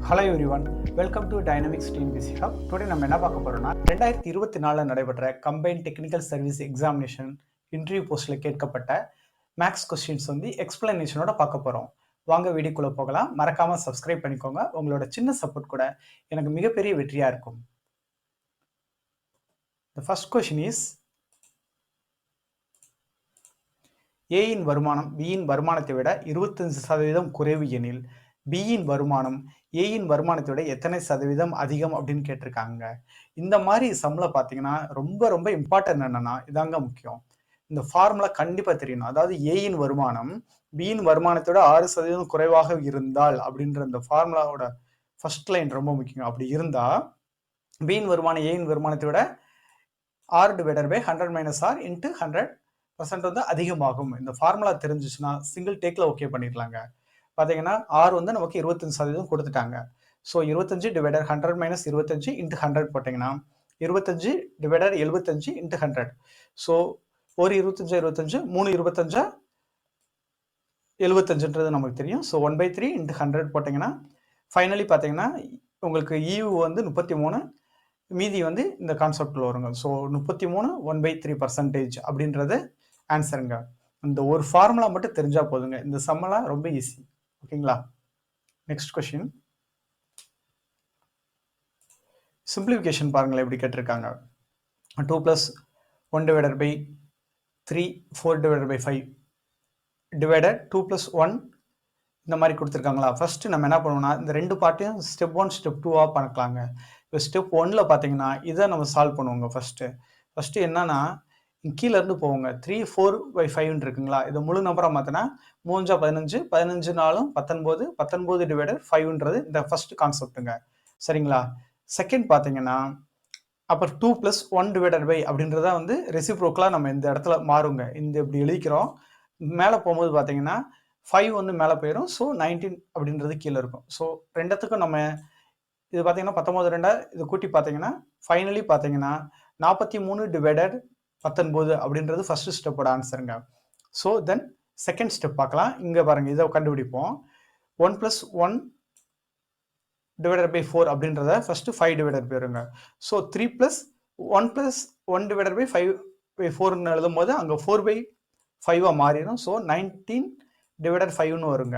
Hello everyone, welcome to dynamics TNPSC hub. Today நம்ம என்ன பார்க்க போறோம்னா 2024 நடைபெற்ற combined technical service examination interview போஸ்ட்ல கேட்கப்பட்ட மேக்ஸ் கொஸ்டின்ஸ் வந்து எக்ஸ்பிளனேஷனோட பார்க்க போறோம். வாங்க வீடியோக்குள்ள போகலாம். மறக்காம சப்ஸ்கிரைப் பண்ணிக்கோங்க. உங்களோட சின்ன சப்போர்ட் கூட எனக்கு மிகப்பெரிய வெற்றியா இருக்கும். The first question is ஏயின் வருமானம் பியின் வருமானத்தை விட 25% குறைவு எனில் பியின் வருமானம் ஏயின் வருமானத்தை விட எத்தனை சதவீதம் அதிகம் அப்படின்னு கேட்டிருக்காங்க. இந்த மாதிரி சம்ல பார்த்தீங்கன்னா ரொம்ப ரொம்ப இம்பார்ட்டன்ட் என்னன்னா இதாங்க முக்கியம். இந்த ஃபார்முலா கண்டிப்பா தெரியணும். அதாவது ஏயின் வருமானம் பியின் வருமானத்தை விட 6% குறைவாக இருந்தால் அப்படின்ற இந்த ஃபார்முலாவோட ஃபர்ஸ்ட் லைன் ரொம்ப முக்கியம். அப்படி இருந்தா பியின் வருமானம் ஏயின் வருமானத்தை விட R divided by 100 minus R into 100% வந்து அதிகமாகும். இந்த ஃபார்முலா தெரிஞ்சிச்சுன்னா சிங்கிள் டேக்ல ஓகே பண்ணிடலாங்க. பார்த்தீங்கன்னா R வந்து நமக்கு 25% கொடுத்துட்டாங்க. ஸோ 25 டிவைடர் 100 மைனஸ் 25 இன்ட்டு 100 போட்டிங்கன்னா 25 டிவைடர் 75 இன்ட்டு 100. ஸோ ஒரு 25 3 25 75ன்றது நமக்கு தெரியும். ஸோ 1/3 இன்ட்டு 100 போட்டிங்கன்னா ஃபைனலி பார்த்தீங்கன்னா உங்களுக்கு ஈவு வந்து 33, மீதி வந்து இந்த கான்செப்ட்ல வருங்க. ஸோ 33 1/3% அப்படின்றது ஆன்சருங்க. இந்த ஒரு ஃபார்முலா மட்டும் தெரிஞ்சா போதுங்க. இந்த சம்மெல்லாம் ரொம்ப ஈஸி. ஓகேங்களா? Next question. சிம்பிளிஃபிகேஷன் பாருங்களேன் எப்படி கேட்டிருக்காங்க. 2 + 1 divided by 3 4 divided by 5 divided 2 + 1 இந்த மாதிரி கொடுத்துருக்காங்களா. ஃபர்ஸ்ட் நம்ம என்ன பண்ணுவோம்னா இந்த ரெண்டு பார்ட்டையும் ஸ்டெப் 1 ஸ்டெப் 2 பண்ணிக்கலாங்க. இப்போ ஸ்டெப் 1ல பார்த்தீங்கன்னா இதை நம்ம சால்வ் பண்ணுவோங்க. ஃபர்ஸ்ட் என்னன்னா கீழே இருந்து போவோங்க. 3 4/5 இருக்குங்களா. இதை முழு நம்பரா மாத்தினா 3 15 15 4 19 19 டிவைடட் 5ன்றது இந்த ஃபர்ஸ்ட் கான்செப்ட்டுங்க. சரிங்களா. செகண்ட் பார்த்தீங்கன்னா அப்புறம் 2 + 1 டிவைடட் பை அப்படின்றத வந்து ரெசிப்ரோக்கலா நம்ம இந்த இடத்துல மாறுங்க. இந்த இப்படி எழுதிக்கிறோம். மேலே போகும்போது பார்த்தீங்கன்னா 5 வந்து மேலே போயிடும். ஸோ 19 அப்படின்றது கீழே இருக்கும். ஸோ ரெண்டுத்துக்கும் நம்ம இது பார்த்தீங்கன்னா 19 2 இது கூட்டி பார்த்தீங்கன்னா ஃபைனலி பார்த்தீங்கன்னா 43 டிவைடட் 19 அப்படின்றது ஃபர்ஸ்ட் ஸ்டெப்போட ஆன்சருங்க. ஸோ தென் செகண்ட் ஸ்டெப் பார்க்கலாம். இங்கே பாருங்க, இதை கண்டுபிடிப்போம். 1 + 1 டிவைடட் பை 4 அப்படின்றத ஃபர்ஸ்ட் 5 டிவைடட் போயிருங்க. ஸோ 3 + 1 + 1 டிவைடட் பை 5/4ன்னு எழுதும் போது அங்கே 4/5 மாறிடும். ஸோ 19 டிவைடட் 5ன்னு வருங்க.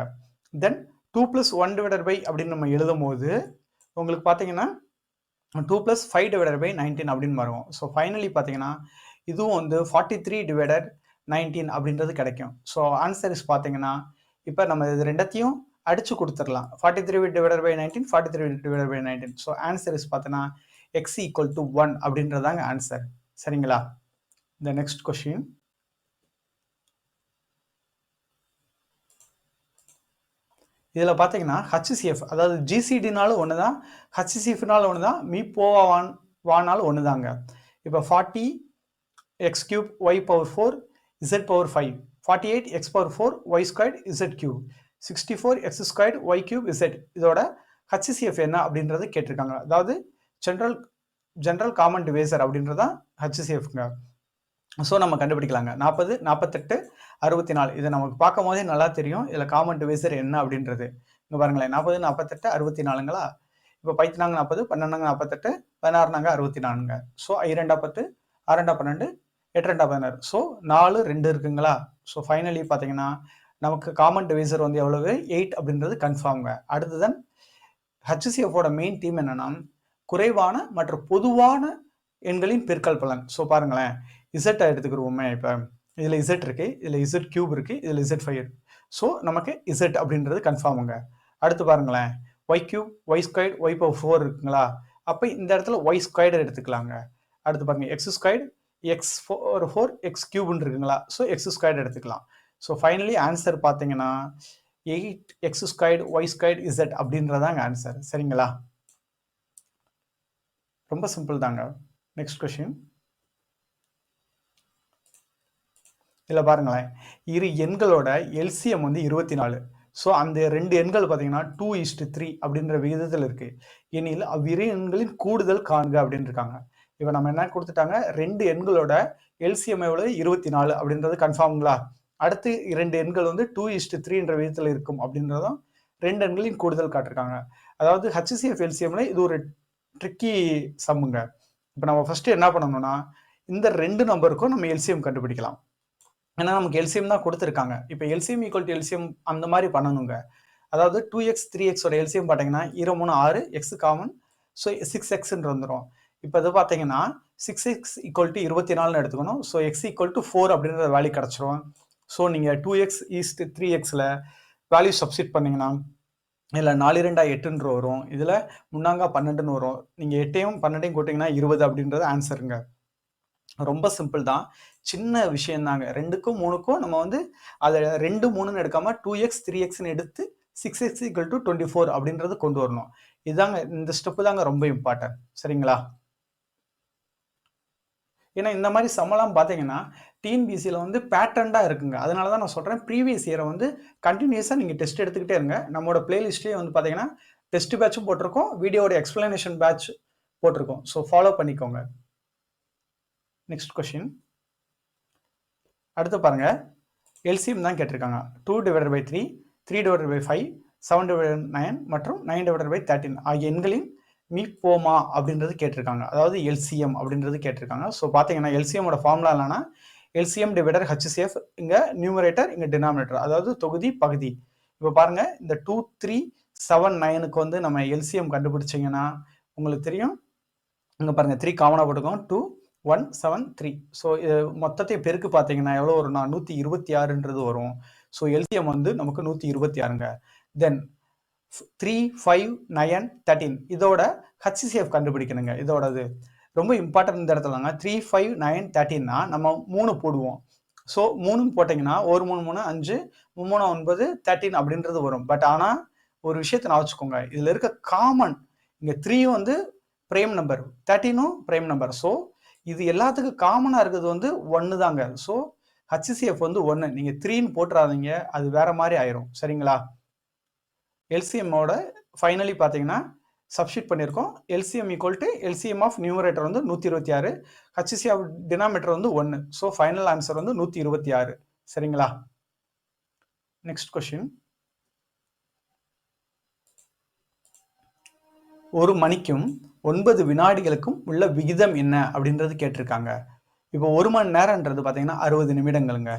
தென் 2 + 1 டிவைடட் பை அப்படின்னு நம்ம எழுதும் போது உங்களுக்கு பார்த்தீங்கன்னா 2 + 5 டிவைடட் பை 19 அப்படின்னு வரும். ஸோ ஃபைனலி பார்த்தீங்கன்னா இதுவும் வந்து 43 டிவைடட் 19 அப்படின்றது கிடைக்கும். ஸோ ஆன்சர் இஸ் பார்த்தீங்கன்னா இப்போ நம்ம இது ரெண்டத்தையும் அடிச்சு கொடுத்துடலாம். 43 divided by 19 43 divided by 19. So answer is பார்த்தீங்கன்னா x = 1 அப்படின்றதாங்க ஆன்சர். சரிங்களா. இந்த நெக்ஸ்ட் கொஸ்டின். இதில் பார்த்தீங்கன்னா HCF அதாவது GCDனாலும் ஒன்று தான், HCFனாலும் ஒன்று தான், வானாலும் ஒன்று தாங்க. இப்போ 40x³ y⁴ z⁴ 48x⁴ y² z³, 64x² y³ z. இதோட HCF என்ன அப்படின்றது கேட்டிருக்காங்க. அதாவது ஜென்ரல் காமன் டிவைசர் அப்படின்றதான் HCFங்க. ஸோ நம்ம கண்டுபிடிக்கலாங்க. 40 48 64 இதை நமக்கு பார்க்கும் போதே நல்லா தெரியும் இதில் காமன் டிவைசர் என்ன அப்படின்றது. இங்கே பாருங்களேன், 40 48 64ங்களா. இப்போ 5 40 12 48 16 64. ஸோ 2 10 6 12 8 16. ஸோ 4 2 இருக்குங்களா. ஸோ ஃபைனலி பார்த்தீங்கன்னா நமக்கு காமன் டிவைசர் வந்து எவ்வளவு 8 அப்படின்றது கன்ஃபார்ம்ங்க. அடுத்ததான் HCFோட மெயின் தீம் என்னன்னா குறைவான மற்றும் பொதுவான எண்களின் பெருக்கல் பலன். ஸோ பாருங்களேன், Z எடுத்துக்கிறோமே. இப்போ இதில் Z இருக்கு, இதில் Z³ இருக்கு, இதில் Z5 இருக்கு. ஸோ நமக்கு Z அப்படின்றது கன்ஃபார்முங்க. அடுத்து பாருங்களேன், y³ y² y⁴ இருக்குங்களா. அப்போ இந்த இடத்துல y² எடுத்துக்கலாங்க. அடுத்து பாருங்க x² x⁴ x³ இருக்குங்களா. ஸோ x² எடுத்துக்கலாம். ஸோ ஃபைனலி ஆன்சர் பார்த்தீங்கன்னா 8x² y² z அப்படின்றதாங்க ஆன்சர். சரிங்களா. ரொம்ப சிம்பிள் தாங்க. Next question. இதில் பாருங்களேன், இரு எண்களோட எல்சிஎம் வந்து 24. ஸோ அந்த ரெண்டு எண்கள் பார்த்தீங்கன்னா 2:3 அப்படின்ற விகிதத்தில் இருக்கு எனில் அவ்விரு எண்களின் கூடுதல் காண்க அப்படின்னு இருக்காங்க. இப்போ நம்ம என்ன கொடுத்துட்டாங்க, ரெண்டு எண்களோட எல்சிஎம் எவ்வளவு 24 அப்படின்றது கன்ஃபார்முங்களா. அடுத்து இரண்டு எண்கள் வந்து 2:3 விகிதத்தில் இருக்கும் அப்படின்றதும் 2 எண்களின் கூடுதல் காட்டிருக்காங்க. அதாவது HCF எல்சிஎம்ல இது ஒரு ட்ரிக்கி சம்முங்க. இப்போ நம்ம ஃபர்ஸ்ட் என்ன பண்ணணும்னா, இந்த 2 நம்பருக்கும் நம்ம எல்சிஎம் கண்டுபிடிக்கலாம். ஏன்னா நமக்கு எல்சிஎம் தான் கொடுத்துருக்காங்க. இப்போ எல்சிஎம் ஈக்குவல் டு எல்சிஎம் அந்த மாதிரி பண்ணணுங்க. அதாவது 2x 3x ஓட எல்சிஎம் பார்த்தீங்கன்னா 2 3 6 எக்ஸ் காமன், ஸோ 6xன்னு வந்துடும். இப்போ இது பார்த்தீங்கன்னா 6x ஈக்குவல் டு 24ன்னு எடுத்துக்கணும். ஸோ x ஈக்குவல் டு 4 அப்படின்ற வேல்யூ கிடச்சிரும். ஸோ நீங்கள் 2x ஈஸ்ட் 3xல வேல்யூ சப்ஸ்டிட் பண்ணீங்கன்னா இதில் 4 2 8 வரும். இதில் முன்னாங்க 12ன்னு வரும். நீங்கள் 8யும் 12யும் கூட்டிங்கன்னா 20 அப்படின்றது ஆன்சருங்க. ரொம்ப சிம்பிள் தான், சின்ன விஷயம் தாங்க. 2க்கும் 3க்கும் நம்ம வந்து அதை 2 3ன்னு எடுக்காம 2x 3xன்னு எடுத்து 6x ஈக்குவல் டு 24 அப்படின்றது கொண்டு வரணும். இதுதாங்க, இந்த ஸ்டெப்பு தாங்க ரொம்ப இம்பார்ட்டன்ட். சரிங்களா? ஏன்னா இந்த மாதிரி சம்மெல்லாம் பார்த்தீங்கன்னா டிஎன்பிசியில் வந்து பேட்டர்ன்டாக இருக்குங்க. அதனால தான் நான் சொல்கிறேன், ப்ரீவியஸ் இயரை வந்து கண்டினியூஸாக நீங்கள் டெஸ்ட் எடுத்துக்கிட்டே இருங்க. நம்மளோட பிளேலிஸ்ட்லேயே வந்து பார்த்தீங்கன்னா டெஸ்ட் பேட்சும் போட்டிருக்கோம், வீடியோட எக்ஸ்பிளனேஷன் பேட்ச் போட்டிருக்கோம். ஸோ ஃபாலோ பண்ணிக்கோங்க. Next question. அடுத்து பாருங்க, எல்சிஎம் தான் கேட்டிருக்காங்க. 2/3, 3/5, 7/9 மற்றும் 9/13 ஆகிய எண்களின் மீட்போமா அப்படின்றது கேட்டிருக்காங்க. அதாவது எல்சிஎம் அப்படின்றது கேட்டிருக்காங்க. ஸோ பார்த்தீங்கன்னா எல்சிஎமோட ஃபார்முலா என்னன்னா எல்சிஎம் டிவைடர் HCF, இங்கே நியூமரேட்டர் இங்கே டினாமினேட்டர், அதாவது தொகுதி பகுதி. இப்போ பாருங்க, இந்த 2 3 7 9க்கு வந்து நம்ம எல்சிஎம் கண்டுபிடிச்சிங்கன்னா உங்களுக்கு தெரியும். இங்கே பாருங்க 3 காமனாக போட்டுக்கோங்க, 2 1 7 3. ஸோ மொத்தத்தை பெருக்கு பார்த்தீங்கன்னா எவ்வளோ வரும்னா 126ன்றது வரும். ஸோ எல்சிஎம் வந்து நமக்கு 126ங்க. தென் 3 5 9 13 இதோட HCF கண்டுபிடிக்கணுங்க. இதோடது ரொம்ப இம்பார்ட்டன்ட் இந்த இடத்துலங்க. 3 5 9 13னா நம்ம 3 போடுவோம். ஸோ 3 போட்டிங்கன்னா 1 3 3 5 3 9 13 அப்படின்றது வரும். பட் ஆனால் ஒரு விஷயத்தை நான் வச்சுக்கோங்க, இதில் இருக்க காமன் இங்கே 3யும் வந்து பிரைம் நம்பர், 13ம் பிரைம் நம்பர். ஸோ இது எல்லாத்துக்கும் காமனாக இருக்கிறது வந்து 1 தாங்க. ஸோ HCF வந்து 1. நீங்கள் 3ன்னு போட்டுறாதீங்க, அது வேற மாதிரி ஆயிரும். சரிங்களா? எல்சிஎம்மோட ஃபைனலி பார்த்தீங்கன்னா சப்ஸ்டிட் பண்ணியிருக்கோம். LCM equal to LCM of numerator வந்து 126, HCF டினாமினேட்டர் வந்து 1. ஸோ ஃபைனல் ஆன்சர் வந்து 126. சரிங்களா? Next question. ஒரு மணிக்கும் 9 வினாடிகளுக்கும் உள்ள விகிதம் என்ன அப்படின்றது கேட்டிருக்காங்க. இப்போ 1 மணி நேரம்ன்றது பார்த்தீங்கன்னா 60 நிமிடங்களுங்க.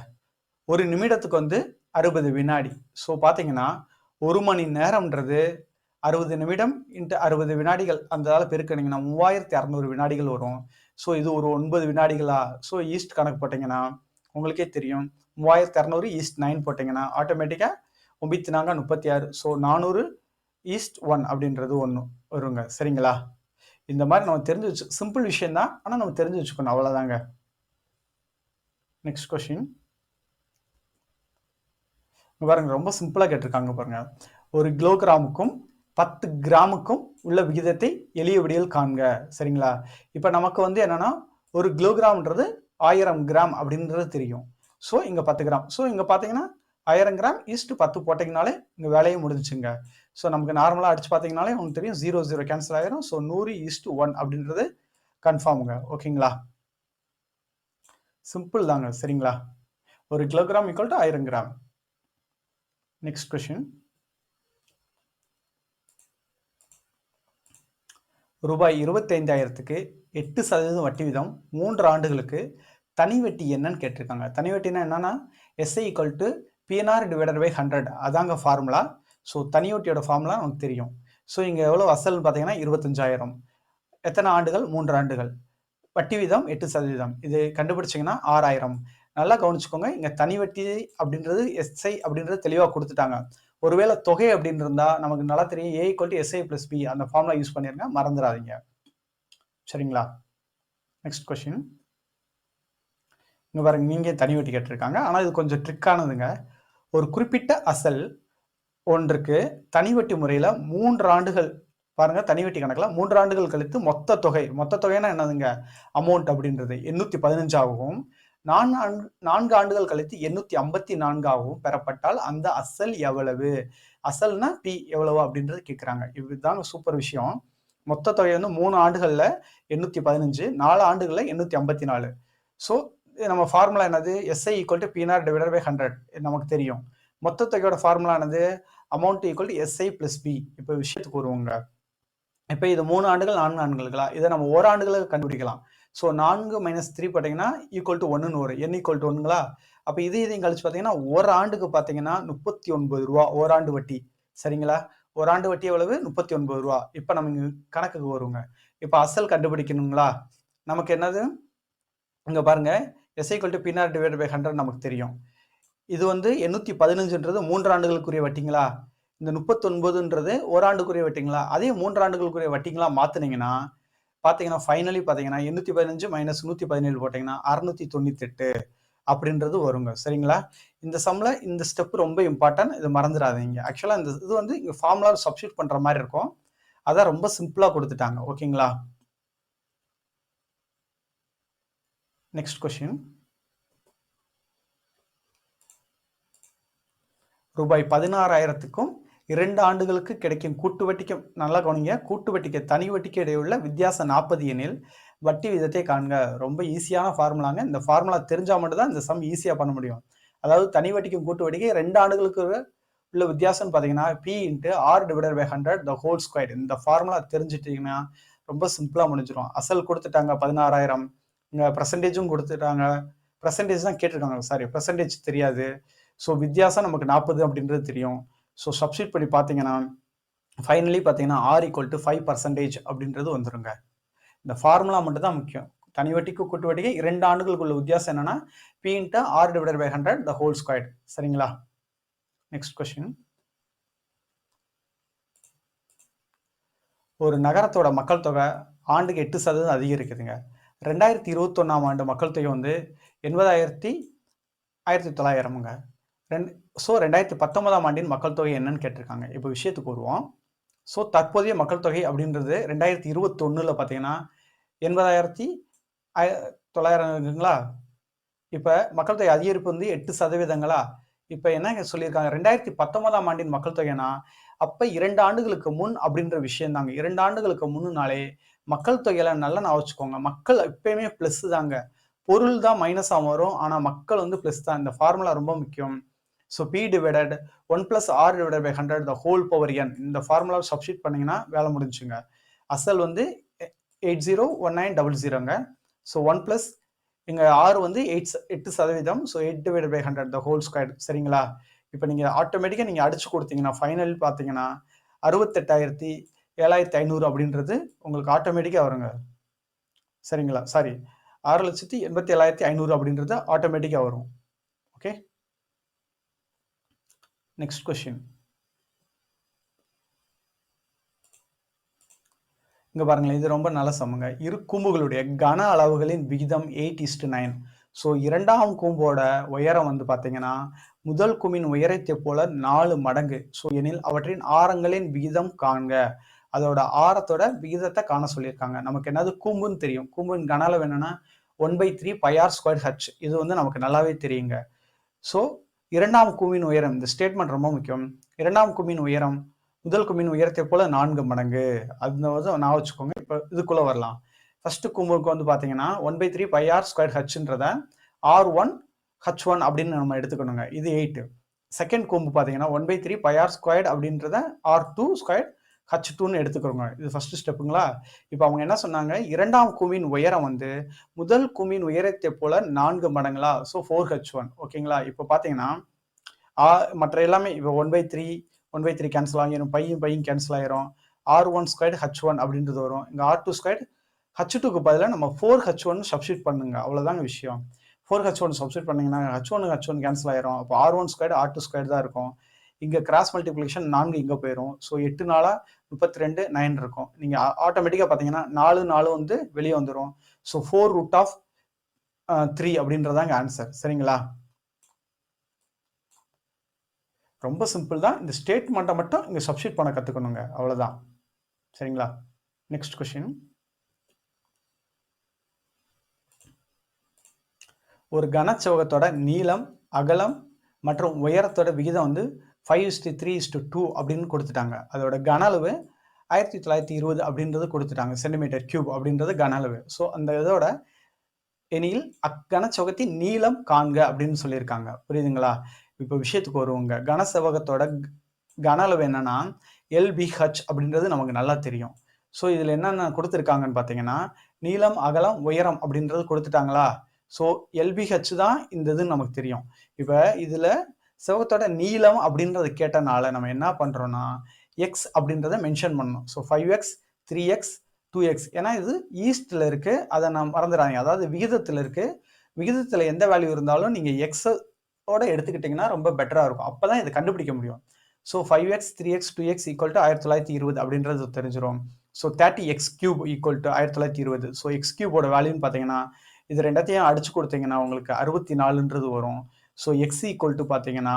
ஒரு நிமிடத்துக்கு வந்து 60 வினாடி. ஸோ பார்த்தீங்கன்னா 1 மணி நேரம்ன்றது 60 நிமிடம் இன்ட்டு 60 வினாடிகள், அந்த பெருக்கினீங்கன்னா 3600 வினாடிகள் வரும். ஸோ இது ஒரு 9 வினாடிகளா? ஸோ ஈஸ்ட் கணக்கு போட்டிங்கன்னா உங்களுக்கே தெரியும், 3600 ஈஸ்ட் 9 போட்டிங்கன்னா ஆட்டோமேட்டிக்காக 9 4 36. ஸோ 400 ஈஸ்ட் 1 அப்படின்றது 1 வருங்க. சரிங்களா? இந்த மாதிரி நம்ம தெரிஞ்சு வச்சு, சிம்பிள் விஷயம் தான், ஆனால் நம்ம தெரிஞ்சு வச்சுக்கணும், அவ்வளோதாங்க. நெக்ஸ்ட் கொஸ்டின் பாருங்க, ரொம்ப சிம்பிளாக கேட்டிருக்காங்க பாருங்க. ஒரு கிலோகிராமுக்கும் 10 கிராமுக்கும் உள்ள விகிதத்தை எளிய விடியல் காண்க. சரிங்களா? இப்போ நமக்கு வந்து என்னன்னா ஒரு கிலோகிராம்ன்றது 1000 கிராம் அப்படின்றது தெரியும். ஸோ இங்கே 10 கிராம். ஸோ இங்கே பார்த்தீங்கன்னா 1000 கிராம் ஈஸ்ட் 10 போட்டிங்கனாலே இங்கே வேலையை முடிஞ்சுங்க. ஸோ நமக்கு நார்மலாக அடிச்சு பார்த்தீங்கனாலே உங்களுக்கு தெரியும் 0 0 கேன்சல் ஆயிரும். ஸோ 100 ஈஸ்ட் 1 அப்படின்றது கன்ஃபார்முங்க. ஓகேங்களா? சிம்பிள் தாங்க. சரிங்களா? ஒரு kilogram equal to 1000 gram. Next question. ரூபாய் 25,000க்கு 8% வட்டி வீதம் 3 ஆண்டுகளுக்கு தனி வட்டி என்னன்னு கேட்டிருக்காங்க. தனி வட்டினா என்னன்னா SI equal to PNR divided by 100, அதாங்க ஃபார்முலா. ஸோ தனி வட்டியோட ஃபார்முலா நமக்கு தெரியும். ஸோ இங்கே எவ்வளோ அசல்னு பார்த்தீங்கன்னா 25,000. எத்தனை ஆண்டுகள்? 3 ஆண்டுகள். வட்டி வீதம் 8%. இது கண்டுபிடிச்சிங்கன்னா 6,000. நல்லா கவனிச்சுக்கோங்க, இங்கே தனி வட்டி அப்படின்றது SI அப்படின்றது தெளிவாக கொடுத்துட்டாங்க. ஒருவேளை தொகை அப்படின்னு இருந்தால் நமக்கு நல்லா தெரியும், A equal to SI + B அந்த ஃபார்முலா யூஸ் பண்ணிருங்க, மறந்துடாதீங்க. சரிங்களா? Next question. இங்கே பாருங்க, நீங்கள் தனி வட்டி கேட்டிருக்காங்க, ஆனால் இது கொஞ்சம் ட்ரிக்கானதுங்க. ஒரு குறிப்பிட்ட அசல் ஒன்றுக்கு தனி வட்டி முறையில் 3 ஆண்டுகள், பாருங்க தனி வட்டி கணக்கில் 3 ஆண்டுகள் கழித்து மொத்த தொகைனா என்னதுங்க? அமௌண்ட் அப்படின்றது 815 ஆகவும் 4 ஆண்டுகள் கழித்து 854 ஆகவும் பெறப்பட்டால் அந்த அசல் எவ்வளவு? அசல்னா P எவ்வளவு அப்படின்றது கேட்குறாங்க. இதுதாங்க சூப்பர் விஷயம். மொத்த தொகை வந்து 3 ஆண்டுகளில் 815, 4 ஆண்டுகளில் 854. ஸோ நம்ம ஃபார்முலா என்னது? SI equal to PNR divided by 100 நமக்கு தெரியும். மொத்த தொகையோட ஃபார்முலா என்னது? Amount equal to SI plus P. இப்போ விஷயத்துக்கு வருவோங்க. இப்போ இது 3 ஆண்டுகள் 4 ஆண்டுகளா, இதை நம்ம ஓராண்டுகளுக்கு கண்டுபிடிக்கலாம். ஸோ 4 மைனஸ் 3 பார்த்தீங்கன்னா ஈக்குவல் டு 1ன்னு வரும். n ஈக்குவல் டு 1ங்களா. அப்போ இதையும் கழிச்சு பார்த்தீங்கன்னா ஒரு ஆண்டுக்கு பார்த்தீங்கன்னா 39 ரூபா ஓராண்டு வட்டி. சரிங்களா. ஓராண்டு வட்டி எவ்வளவு? 39 ரூபா. இப்போ நம்ம கணக்குக்கு வருவோங்க. இப்போ அசல் கண்டுபிடிக்கணுங்களா. நமக்கு என்னது இங்க பாருங்க, S equal to PR divided by 100 நமக்கு தெரியும். இது வந்து 815ன்றது 3 ஆண்டுகளுக்குரிய வட்டிங்களா. இந்த 39ன்றது ஓராண்டுக்குரிய வட்டிங்களா. அதே 3 ஆண்டுகளுக்குரிய வட்டிங்களா மாத்துனீங்கன்னா பாத்தீங்கன்னா ஃபைனலி பாத்தீங்கன்னா 815 மைனஸ் 117 போட்டீங்கன்னா 698 அப்படின்றது வருங்க. சரிங்களா. இந்த சம்ல இந்த ஸ்டெப் ரொம்ப இம்பார்ட்டன்ட். இதை மறந்துடாதீங்க. ஆக்சுவலா இந்த இது வந்து இங்க ஃபார்முலா சப்ஸ்டிட் பண்ற மாதிரி இருக்கும். அதான் ரொம்ப சிம்பிளா கொடுத்துட்டாங்க. ஓகேங்களா. Next question. ரூபாய் 16,000க்கும் 2 ஆண்டுகளுக்கு கிடைக்கும் கூட்டு வட்டிக்கும், நல்லா கவனிங்க, கூட்டு வட்டிக்கு தனி வட்டிக்கு இடையுள்ள வித்தியாசம் 40 எனில் வட்டி விதத்தை காண்க. ரொம்ப ஈஸியான ஃபார்முலாங்க. இந்த ஃபார்முலா தெரிஞ்சா மட்டும் தான் இந்த சம் ஈஸியா பண்ண முடியும். அதாவது தனி வட்டிக்கும் கூட்டு வட்டிக்கு 2 ஆண்டுகளுக்கு உள்ள வித்தியாசம் பார்த்தீங்கன்னா P into R divided by 100 the whole square. இந்த ஃபார்முலா தெரிஞ்சிட்டீங்கன்னா ரொம்ப சிம்பிளா முடிஞ்சிடும். அசல் கொடுத்துட்டாங்க 16,000, இங்க பர்சன்டேஜும் கொடுத்துட்டாங்க. பர்சன்டேஜ் தான் கேட்டிருக்காங்க, சாரி பர்சன்டேஜ் தெரியாது. ஸோ வித்தியாசம் நமக்கு 40 அப்படின்றது தெரியும். ஸோ சப்ஸ்டிட் பண்ணி பார்த்தீங்கன்னா ஃபைனலி பார்த்தீங்கன்னா ஆர் ஈக்குவல் டு 5% அப்படின்றது வந்துருங்க. இந்த ஃபார்முலா மட்டும் தான் முக்கியம். தனி வட்டிக்கு கூட்டு வட்டிக்கு 2 ஆண்டுகளுக்குள்ள வித்தியாசம் என்னன்னா P into R divided by 100 the whole square. சரிங்களா. Next question. ஒரு நகரத்தோட மக்கள் தொகை ஆண்டுக்கு 8% அதிகரிக்குதுங்க. 2021ஆம் ஆண்டு மக்கள் தொகை வந்து 80,1900ங்க. ஸோ 2019ஆம் ஆண்டின் மக்கள் தொகை என்னன்னு கேட்டிருக்காங்க. இப்போ விஷயத்துக்கு வருவோம். ஸோ தற்போதைய மக்கள் தொகை அப்படின்றது 2021ல் பார்த்தீங்கன்னா 80,900 இருக்குங்களா. இப்போ மக்கள் தொகை அதிகரிப்பு வந்து 8%ங்களா. இப்போ என்ன சொல்லியிருக்காங்க, 2019ஆம் ஆண்டின் மக்கள் தொகைனா அப்போ 2 ஆண்டுகளுக்கு முன் அப்படின்ற விஷயம் தாங்க. 2 ஆண்டுகளுக்கு முன்னாலே மக்கள் தொகையில நல்லா நான் வச்சுக்கோங்க, மக்கள் எப்பயுமே பிளஸ் தாங்க. பொருள் தான் மைனஸா வரும், ஆனா மக்கள் வந்து பிளஸ் தான். இந்த ஃபார்முலா ரொம்ப முக்கியம். So P divided 1 plus R divided by 100 the whole power N. இந்த ஃபார்முலாவை சப்ஸ்டிட் பண்ணீங்கன்னா வேலை முடிஞ்சுங்க. அசல் வந்து 801900ங்க. ஸோ 1 பிளஸ் இங்க ஆர் வந்து 8%. So 8 divided by 100 the whole square. சரிங்களா. இப்போ நீங்க ஆட்டோமேட்டிக்கா நீங்க அடிச்சு கொடுத்தீங்கன்னா ஃபைனல் பார்த்தீங்கன்னா 68,7500 அப்படின்றது உங்களுக்கு ஆட்டோமேட்டிக்கா வருங்க. சரிங்களா. சாரி 6,87,500 அப்படின்றது ஆட்டோமேட்டிக்கா வரும். ஓகே. Next question. இங்க பாருங்களேன், இது ரொம்ப நல்ல சமங்க. இரு கூம்புகளுடைய கன அளவுகளின் விகிதம் 8:9. ஸோ இரண்டாம் கூம்போட உயரம் வந்து பார்த்தீங்கன்னா முதல் கூம்பின் உயரத்தை போல 4 மடங்கு. ஸோ எனில் அவற்றின் ஆரங்களின் விகிதம் காண்க. அதோட ஆரத்தோட விகிதத்தை காண சொல்லியிருக்காங்க. நமக்கு என்னது கூம்புன்னு தெரியும். கூம்பின் கன அளவு என்னன்னா 1/3 πr²h. இது வந்து நமக்கு நல்லாவே தெரியுங்க. ஸோ இரண்டாம் கூம்பின் உயரம், இந்த ஸ்டேட்மெண்ட் ரொம்ப முக்கியம். இரண்டாம் கூம்பின் உயரம் முதல் கூம்பின் உயரத்தை போல 4 மடங்கு. அது வந்து நான் வச்சுக்கோங்க. இப்போ இதுக்குள்ள வரலாம். ஃபர்ஸ்ட் கூம்புக்கு வந்து பார்த்தீங்கன்னா 1/3 πr²hன்றத R1 H1 அப்படின்னு நம்ம எடுத்துக்கணுங்க. இது 8. செகண்ட் கூம்பு பார்த்தீங்கன்னா 1/3 πr² அப்படின்றத R2² H2ன்னு எடுத்துக்கிறோங்க. இது ஃபர்ஸ்ட் ஸ்டெப்புங்களா. இப்போ அவங்க என்ன சொன்னாங்க, இரண்டாம் கூம்பின் உயரம் வந்து முதல் கூம்பின் உயரத்தை போல 4 மடங்களா. So 4H1. ஓகேங்களா. இப்போ பார்த்தீங்கன்னா மற்ற எல்லாமே இப்போ 1/3 கேன்சல் ஆகிரும், பையும் கேன்சல் ஆயிரும். R1² H1 அப்படின்றது வரும். இங்க R2² H2க்கு பதிலாக நம்ம 4H1 சப்ஸ்டிட் பண்ணுங்க. அவ்வளவுதாங்க விஷயம். 4H1 சப்ஸ்டிட் பண்ணீங்கன்னா H1 கேன்சல் ஆயிரும். அப்போ R1² R2² தான் இருக்கும். இங்க கிராஸ் மல்டிபிளிகேஷன் 4 இங்க போயிடும். ஸோ 8 4 32 9 இருக்கும். நீங்க ஆட்டோமேட்டிக்கா பாத்தீங்கன்னா 4 வந்து வெளியே வந்துடும். ஸோ 4√3 அப்படின்றதாங்க ஆன்சர். சரிங்களா. ரொம்ப சிம்பிள் தான். இந்த ஸ்டேட்மெண்ட்டை மட்டும் இங்க சப்ஸ்டிட் பண்ண கத்துக்கணுங்க. அவ்வளவுதான். சரிங்களா. Next question. ஒரு கனச்செவ்வகத்தோட நீளம், அகலம் மற்றும் உயரத்தோட விகிதம் வந்து 5:3:2 அப்படின்னு கொடுத்துட்டாங்க. அதோட கன அளவு 1920 அப்படின்றது கொடுத்துட்டாங்க. சென்டிமீட்டர் கியூப் அப்படின்றது கன அளவு. ஸோ அந்த இதோட எனில் அக்கனச்செவ்வகத்தின் நீளம் காண்க அப்படின்னு சொல்லியிருக்காங்க. புரியுதுங்களா. இப்போ விஷயத்துக்கு வருவோங்க. கனசெவ்வகத்தோட கன அளவு என்னன்னா எல்பிஹெச் அப்படின்றது நமக்கு நல்லா தெரியும். ஸோ இதில் என்னென்ன கொடுத்துருக்காங்கன்னு பார்த்தீங்கன்னா, நீளம், அகலம், உயரம் அப்படின்றது கொடுத்துட்டாங்களா? ஸோ எல்பிஹெச் தான் இந்த இதுன்னு நமக்கு தெரியும். இப்போ இதில் செவத்தோட நீளம் அப்படின்றத கேட்டனால நம்ம என்ன பண்ணுறோம்னா, எக்ஸ் அப்படின்றத மென்ஷன் பண்ணணும். So 5x, 3x, 2x. ஏன்னா இது ஈஸ்டில் இருக்குது, அதை நான் மறந்துடாதீங்க. அதாவது விகிதத்தில் இருக்குது. விகிதத்தில் எந்த வேல்யூ இருந்தாலும் நீங்கள் எக்ஸோட எடுத்துக்கிட்டிங்கன்னா ரொம்ப பெட்டராக இருக்கும். அப்போ தான் இதை கண்டுபிடிக்க முடியும். So 5x, 3x, 2x equal to 1920 அப்படின்றது தெரிஞ்சிடும். So 30x cube equal to 1920. So X கியூபோட வேல்யூன்னு பார்த்தீங்கன்னா, இது ரெண்டத்தையும் அடிச்சு கொடுத்தீங்கன்னா உங்களுக்கு 64ன்றது வரும். ஸோ எக்ஸ் ஈக்குவல் டு பார்த்தீங்கன்னா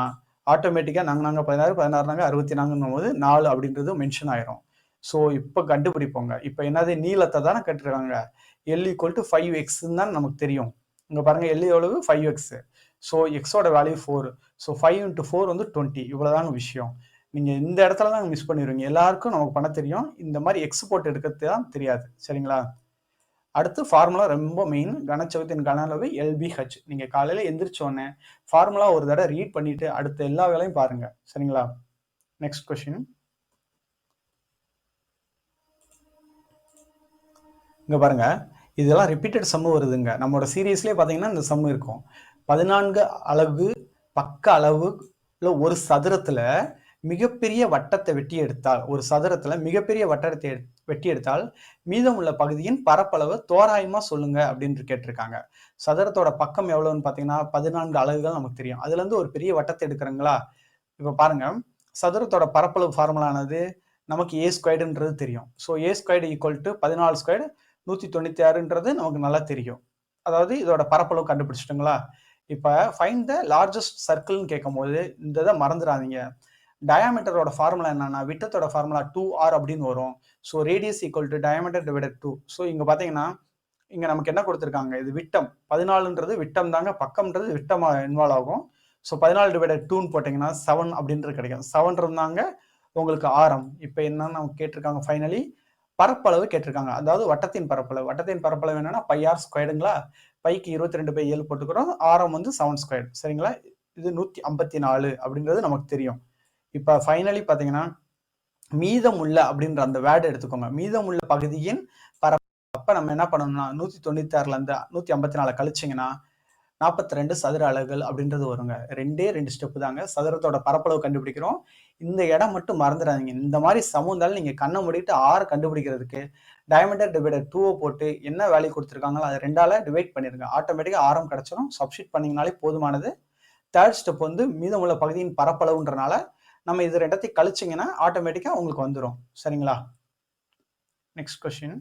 ஆட்டோமேட்டிக்காக நாங்கள் 16, 16 64 போது 4 அப்படின்றது மென்ஷன் ஆயிரும். ஸோ இப்போ கண்டுபிடிப்போங்க. இப்போ என்னது நீளத்தை தானே கட்டுறாங்க. எல் ஈக்குவல் டு 5xன்னு தான் நமக்கு தெரியும். இங்கே பாருங்க, எல் எவ்வளவு 5x. ஸோ எக்ஸோட வேல்யூ 4. ஸோ 5 × 4 வந்து 20. இவ்வளோதாங்க விஷயம். நீங்கள் இந்த இடத்துல தான் மிஸ் பண்ணிடுவீங்க. எல்லாருக்கும் நமக்கு பண்ண தெரியும், இந்த மாதிரி எக்ஸ் போட்டு எடுக்கிறது தான் தெரியாது. சரிங்களா? அடுத்து ஃபார்முலா ரொம்ப மெயின். கனச்சவுத்தின் கன அளவு எல்பிஹெச். நீங்கள் காலையில் எந்திரிச்சோடனே ஃபார்முலா ஒரு தடவை ரீட் பண்ணிட்டு அடுத்த எல்லா வேலையும் பாருங்க. சரிங்களா? Next question. இங்கே பாருங்க, இதெல்லாம் ரிப்பீட்டட் சம்மு வருதுங்க. நம்மளோட சீரீஸ்லேயே பார்த்தீங்கன்னா இந்த சம்மு இருக்கும். 14 அலகு பக்க அளவுல ஒரு சதுரத்தில் மிகப்பெரிய வட்டத்தை வெட்டி எடுத்தால், ஒரு சதுரத்தில் மிகப்பெரிய வட்டத்தை வெட்டி எடுத்தால் மீதம் உள்ள பகுதியின் பரப்பளவு தோராயமா சொல்லுங்க அப்படின்னு கேட்டிருக்காங்க. சதுரத்தோட பக்கம் எவ்வளவுன்னு பார்த்தீங்கன்னா 14 அலகுகள் நமக்கு தெரியும். அதுல இருந்து ஒரு பெரிய வட்டத்தை எடுக்கிறீங்களா? இப்போ பாருங்க, சதுரத்தோட பரப்பளவு ஃபார்முலானது நமக்கு ஏ ஸ்கொயர்டுன்றது தெரியும். So A squared equal to 14 squared 196ன்றது நமக்கு நல்லா தெரியும். அதாவது இதோட பரப்பளவு கண்டுபிடிச்சிட்டுங்களா? இப்போ ஃபைண்ட் த லார்ஜஸ்ட் சர்க்கிள்னு கேட்கும்போது இந்த இதை மறந்துடாதீங்க. டயாமீட்டரோட ஃபார்முலா என்னன்னா, விட்டத்தோட ஃபார்முலா 2r அப்படின்னு வரும். So radius equal to diameter divided 2. So இங்கே பார்த்தீங்கன்னா இங்கே நமக்கு என்ன கொடுத்துருக்காங்க, இது விட்டம். 14ன்றது விட்டம் தாங்க, பக்கம்ன்றது விட்டமாக இன்வால்வ் ஆகும். ஸோ 14 டிவைடட் 2ன்னு போட்டிங்கன்னா 7 அப்படின்றது கிடைக்கும். 7 இருந்தாங்க உங்களுக்கு ஆரம். இப்போ என்னன்னு அவங்க கேட்டிருக்காங்க, ஃபைனலி பரப்பளவு கேட்டிருக்காங்க. அதாவது வட்டத்தின் பரப்பளவு. வட்டத்தின் பரப்பளவு என்னன்னா πr ஸ்கொயர்டுங்களா? பைக்கு 22/7 போட்டுக்கிறோம். ஆரம் வந்து 7 ஸ்கொயர். சரிங்களா? இது 154 அப்படின்றது நமக்கு தெரியும். இப்போ ஃபைனலி பார்த்தீங்கன்னா மீதமுள்ள அப்படின்ற அந்த வேர்டு எடுத்துக்கோங்க. மீதமுள்ள பகுதியின் பரப்பு. அப்போ நம்ம என்ன பண்ணணும்னா 196லேருந்து 154 கழிச்சிங்கன்னா 42 சதுர அலகுகள் அப்படின்றது வருங்க. 2 ஸ்டெப்பு தாங்க. சதுரத்தோட பரப்பளவு கண்டுபிடிக்கிறோம். இந்த இடம் மட்டும் மறந்துடாதீங்க. இந்த மாதிரி சமூந்தாலும் நீங்கள் கண்ணை மூடிட்டு ஆறு கண்டுபிடிக்கிறதுக்கு டயமீட்டர் டிவைடட் 2 போட்டு என்ன வேல்யூ கொடுத்துருக்காங்களோ அதை 2ஆல் டிவைட் பண்ணிருங்க. ஆட்டோமேட்டிக்காக ஆரம் கிடச்சிடும். சப்ஸ்டிட் பண்ணிங்கனாலே போதுமானது. தேர்ட் ஸ்டெப் வந்து மீதமுள்ள பகுதியின் பரப்பளவுன்றனால நம்ம இது ரெண்டத்தையும் கழிச்சிங்கன்னா ஆட்டோமேட்டிக்காக உங்களுக்கு வந்துடும். சரிங்களா? Next question.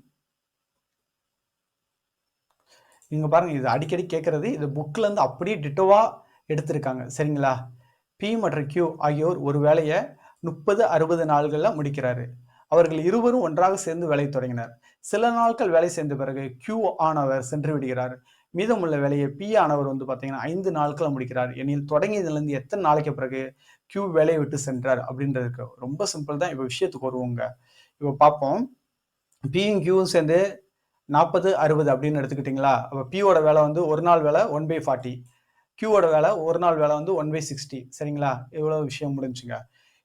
இங்கே பாருங்க, இது அடிக்கடி கேட்கறது. இது புக்கில் இருந்து அப்படியே டிட்டோவா எடுத்திருக்காங்க. சரிங்களா? பி மற்றும் கியூ ஆகியோர் ஒரு வேலையை 30-60 நாள்களில் முடிக்கிறாரு. அவர்கள் இருவரும் ஒன்றாக சேர்ந்து வேலை தொடங்கினர். சில நாட்கள் வேலை செய்த பிறகு கியூ ஆனவர் சென்று விடுகிறார். மீதமுள்ள வேலையை பி ஆனவர் வந்து பார்த்தீங்கன்னா 5 நாட்களில் முடிக்கிறார். எனில் தொடங்கியதுலேருந்து எத்தனை நாளைக்கு பிறகு கியூ வேலையை விட்டு சென்றார் அப்படின்றதுக்கு ரொம்ப சிம்பிள் தான். இப்போ விஷயத்துக்கு வருவோங்க. இப்போ பார்ப்போம். பியும் கியூவும் சேர்ந்து 40-60 அப்படின்னு எடுத்துக்கிட்டிங்களா? அப்போ பியோட வேலை வந்து ஒரு நாள் வேலை 1/40. கியூவோட வேலை ஒரு நாள் வேலை வந்து 1/60. சரிங்களா? இவ்வளோ விஷயம் முடிஞ்சுங்க.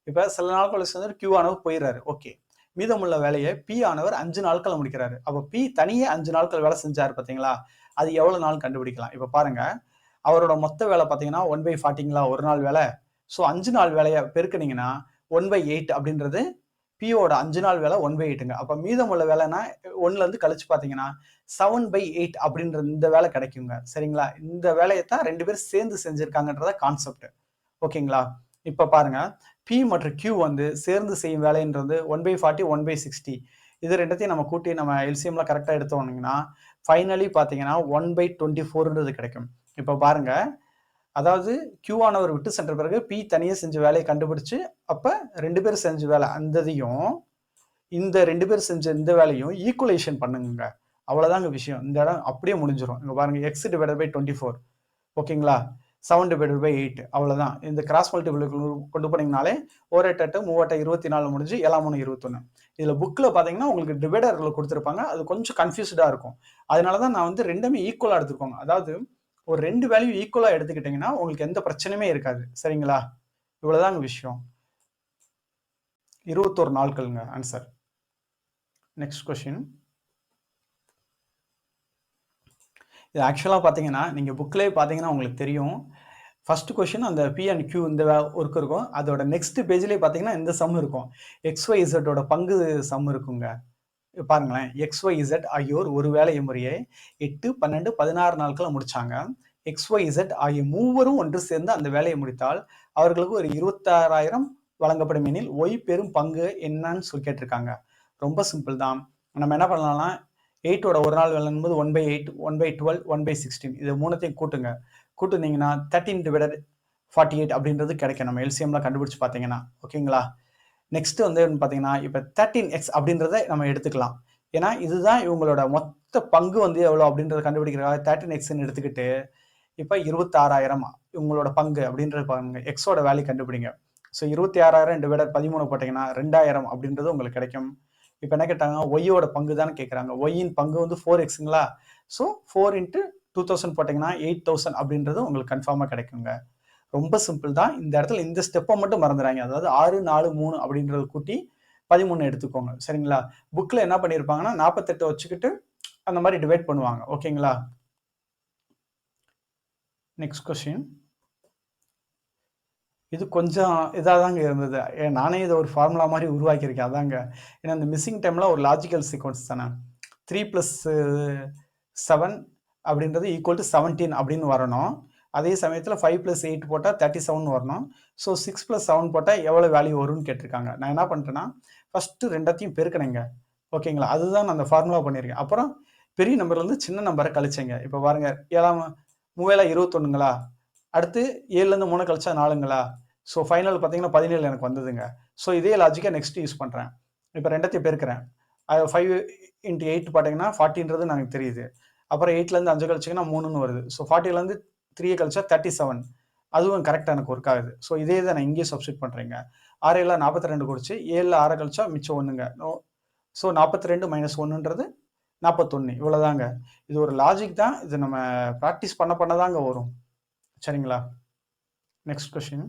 இப்போ சில நாட்கள் சேர்ந்து கியூ ஆனவர் போயிடுறாரு. ஓகே. மீதமுள்ள வேலையை பி ஆனவர் 5 நாட்கள் முடிக்கிறாரு. அப்போ பி தனியே 5 நாட்கள் வேலை செஞ்சார் பார்த்தீங்களா? அது எவ்வளோ நாள் கண்டுபிடிக்கலாம்? இப்போ பாருங்க, அவரோட மொத்த வேலை பார்த்தீங்கன்னா 1/40ங்களா ஒரு நாள் வேலை. ஸோ 5 நாள் வேலையை பெருக்குனீங்கன்னா 1/8 அப்படின்றது பியோட 5 நாள் வேலை 1/8ங்க. அப்போ மீதமுள்ள வேலைன்னா 1லேருந்து கழிச்சு பார்த்தீங்கன்னா 7/8 அப்படின்ற இந்த வேலை கிடைக்குங்க. சரிங்களா? இந்த வேலையை தான் 2 பேரும் சேர்ந்து செஞ்சிருக்காங்கன்றத கான்செப்ட். ஓகேங்களா? இப்போ பாருங்க, பி மற்றும் கியூ வந்து சேர்ந்து செய்யும் வேலைன்றது 1/40, 1/60. இது ரெண்டத்தையும் நம்ம கூட்டி நம்ம எல்சிஎம்ல கரெக்டாக எடுத்தோம்னா ஃபைனலி பார்த்தீங்கன்னா 1/24ன்றது கிடைக்கும். இப்போ பாருங்க, அதாவது கியூ ஆனவர் விட்டு சென்ற பிறகு பி தனியே செஞ்ச வேலையை கண்டுபிடிச்சு அப்போ 2 பேரும் செஞ்ச வேலை அந்ததையும் இந்த 2 பேர் செஞ்ச இந்த வேலையும் ஈக்குவலைசேஷன் பண்ணுங்க. அவ்வளோதாங்க விஷயம். இந்த இடம் அப்படியே முடிஞ்சிடும். இங்கே பாருங்க, எக்ஸ் டிவைடட் பை 24. ஓகேங்களா? 7 டிவைடட் பை 8. அவ்வளோதான். இந்த கிராஸ் மல்டிபிள் கொண்டு போனீங்கனாலே 1/8 3/8 24 முடிஞ்சு 7 21. இதில் புக்கில் பார்த்தீங்கன்னா உங்களுக்கு டிவைடர்களை கொடுத்துருப்பாங்க. அது கொஞ்சம் கன்ஃபியூஸ்டாக இருக்கும். அதனால தான் நான் வந்து ரெண்டுமே ஈக்குவலாக எடுத்துக்கோங்க. அதாவது ஒரு 2 வேல்யூ ஈக்குவலாக எடுத்துக்கிட்டிங்கன்னா உங்களுக்கு எந்த பிரச்சனையுமே இருக்காது. சரிங்களா? இவ்வளோதாங்க விஷயம். 21 நாட்களுங்க ஆன்சர். Next question. இது ஆக்சுவலாக பார்த்தீங்கன்னா நீங்கள் புக்லேயே பார்த்தீங்கன்னா உங்களுக்கு தெரியும். ஃபர்ஸ்ட் கொஸ்டின் அந்த பி அண்ட் கியூ இந்த ஒர்க் இருக்கும். அதோட நெக்ஸ்ட் பேஜ்லேயே பார்த்தீங்கன்னா இந்த சம் இருக்கும். XYZோட பங்கு சம் இருக்குங்க. பாருங்களேன், XYZ ஆகியோர் ஒரு வேலை முறையை 8, 12, 16 நாட்களில் முடிச்சாங்க. XYZ ஆகிய மூவரும் ஒன்று சேர்ந்து அந்த வேலையை முடித்தால் அவர்களுக்கு ஒரு 26,000 வழங்கப்படும் எனில் Y பெரும் பங்கு என்னன்னு சொல்லி கேட்டிருக்காங்க. ரொம்ப சிம்பிள் தான். நம்ம என்ன பண்ணலாம்னா 8ஓட ஒரு நாள் வேலை என்பது 1/8, 1/12, 1/16 இது மூணுத்தையும் கூட்டுங்க. கூட்டுனீங்கன்னா 13/48 அப்படின்றது கிடைக்கும். நம்ம எல்சிஎம்ல கண்டுபிடிச்சு பார்த்தீங்கன்னா ஓகேங்களா. நெக்ஸ்ட் வந்து பார்த்தீங்கன்னா இப்போ 13x அப்படின்றத நம்ம எடுத்துக்கலாம். ஏன்னா இதுதான் இவங்களோட மொத்த பங்கு வந்து எவ்வளோ அப்படின்றத கண்டுபிடிக்கிறதுக்காக 13xன்னு எடுத்துக்கிட்டு இப்போ 26,000 இவங்களோட பங்கு அப்படின்றது பாருங்க. எக்ஸோட வேல்யூ கண்டுபிடிங்க. ஸோ 26,000 டிவைடட் 13 போட்டிங்கன்னா 2,000 அப்படின்றது உங்களுக்கு கிடைக்கும். இப்போ என்ன கேட்டாங்க, ஒய்யோட பங்கு தானே கேட்குறாங்க. ஒய்யின் பங்கு வந்து 4xங்களா. ஸோ 4 × 2000 போட்டிங்கன்னா 8,000 அப்படின்றது உங்களுக்கு கன்ஃபார்மாக கிடைக்குங்க. ரொம்ப சிம்பிள் தான். இந்த இடத்துல இந்த ஸ்டெப்பை மட்டும் மறந்துடாங்க. அதாவது 6, 4, 3 அப்படின்றத கூட்டி 13 எடுத்துக்கோங்க. சரிங்களா. புக்கில் என்ன பண்ணியிருப்பாங்கன்னா 48 வச்சுக்கிட்டு அந்த மாதிரி டிவைட் பண்ணுவாங்க. ஓகேங்களா. Next question. இது கொஞ்சம் இதாக தாங்க இருந்தது. நானே இதை ஒரு ஃபார்முலா மாதிரி உருவாக்கியிருக்கேன். அதாங்க. ஏன்னா இந்த மிஸ்ஸிங் டைமில் ஒரு லாஜிக்கல் சீக்வன்ஸ் தானே. 3 + 7 அப்படின்றது ஈக்குவல் டு 17 அப்படின்னு வரணும். அதே சமயத்தில் 5 + 8 போட்டால் 37 வரணும். ஸோ 6 + 7 போட்டால் எவ்வளோ வேல்யூ வரும்னு கேட்டிருக்காங்க. நான் என்ன பண்ணிட்டேன்னா ஃபஸ்ட்டு ரெண்டத்தையும் பெருக்கணுங்க. ஓகேங்களா. அதுதான் நான் அந்த ஃபார்முலா பண்ணியிருக்கேன். அப்புறம் பெரிய நம்பர்லேருந்து சின்ன நம்பரை கழிச்சேங்க. இப்போ பாருங்க 7 21ங்களா. அடுத்து 7லேருந்து 3 கழிச்சா 4ங்களா. ஸோ ஃபைனல் பார்த்தீங்கன்னா 17 எனக்கு வந்ததுங்க. ஸோ இதே லாஜிக்கை நெக்ஸ்ட் யூஸ் பண்ணுறேன். இப்போ ரெண்டத்தையும் பெருக்கிறேன். 5 × 8 பார்த்தீங்கன்னா 40ன்றது எனக்கு தெரியுது. அப்புறம் 8லேருந்து 5 கழிச்சிங்கன்னா 3ன்னு வருது. ஸோ 40லேருந்து 3 கழிச்சா 37. அதுவும் கரெக்டாக எனக்கு ஒர்க் ஆகுது. ஸோ இதே தான் நான் இங்கேயே சப்ஸ்டிட் பண்ணுறேங்க. 6 7 42 குறிச்சு 7ல் 6 கழிச்சா மிச்சம் 1ங்க. ஸோ 42 - 1ன்றது 41. இவ்வளோதாங்க. இது ஒரு லாஜிக் தான். இது நம்ம ப்ராக்டிஸ் பண்ண தாங்க வரும். சரிங்களா. Next question.